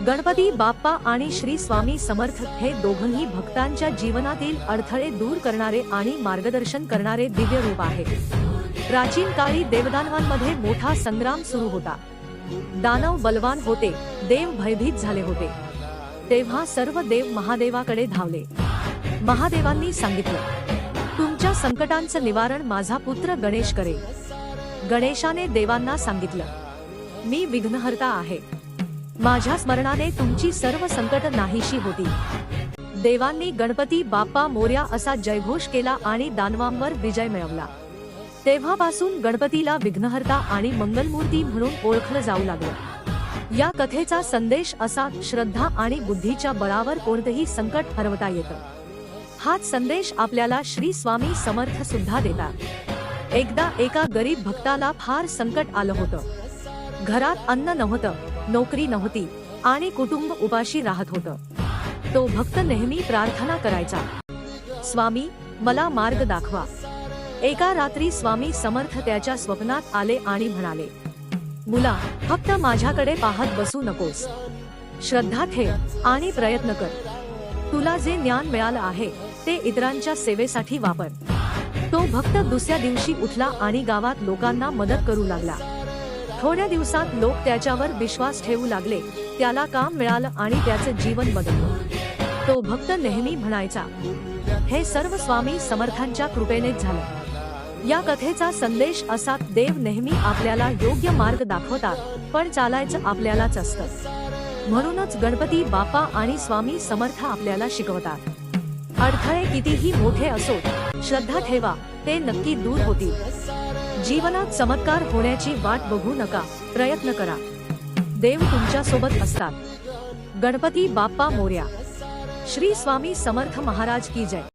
गणपती बाप्पा आणि श्री स्वामी समर्थ हे दोघंही भक्तांच्या जीवनातील अडथळे दूर करणारे आणि मार्गदर्शन करणारे दिव्य रूप आहेत। प्राचीन काळी देवदानवांमध्ये मोठा संग्राम सुरू होता। दानव बलवान होते, देव भयभीत झाले होते। तेव्हा सर्व देव महादेवाकडे धावले। महादेवांनी सांगितलं, तुमच्या संकटांचं निवारण माझा पुत्र गणेश करेल। गणेशाने देवांना सांगितलं, मी विघ्नहर्ता आहे, माझ्या स्मरणाने तुमची सर्व संकट नाहीशी होतील। देवांनी गणपती बाप्पा मोरया असा जयघोष केला आणि दानवांवर विजय मिळवला। तेव्हापासून गणपतीला विघ्नहर्ता आणि मंगलमूर्ती म्हणून ओळखलं जाऊ लागलं। या कथेचा संदेश असा, श्रद्धा आणि बुद्धीच्या बळावर कोणतेही संकट हरवता येतं। हाच संदेश आपल्याला श्री स्वामी समर्थ सुद्धा देतात। एकदा एका गरीब भक्ताला फार संकट आलं होतं। घरात अन्न नव्हतं, नोकरी नव्हती आणि कुटुंब उपाशी राहत होतं। तो भक्त नेहमी प्रार्थना करायचा, स्वामी मला मार्ग दाखवा। एका रात्री स्वामी समर्थ त्याच्या स्वप्नात आले आणि म्हणाले, मुला, फक्त माझ्याकडे पाहत बसू नकोस, श्रद्धा ठेव आणि प्रयत्न कर। तुला जे ज्ञान मिळालं आहे ते इतरांच्या सेवेसाठी वापर। तो भक्त दुसऱ्या दिवशी उठला आणि गावात लोकांना मदत करू लागला। थोड्या दिवसात लोक त्याच्यावर विश्वास ठेवू लागले, त्याला काम मिळालं आणि त्याचे जीवन बदललं। तो भक्त नेहमी म्हणायचा, हे सर्व स्वामी समर्थांच्या कृपेनेच झालं। या कथेचा संदेश असा, देव नेहमी आपल्याला योग्य मार्ग दाखवतात, पण चालायचं आपल्यालाच असतं। म्हणूनच गणपती बाप्पा आणि स्वामी समर्थ आपल्याला शिकवतात, अडथळे कितीही मोठे असोत, श्रद्धा ठेवा, ते नक्की दूर होतील। जीवनात चमत्कार होण्याची वाट बघू नका, प्रयत्न करा, देव तुमच्या सोबत असतात। गणपती बाप्पा मोरया। श्री स्वामी समर्थ महाराज की जय।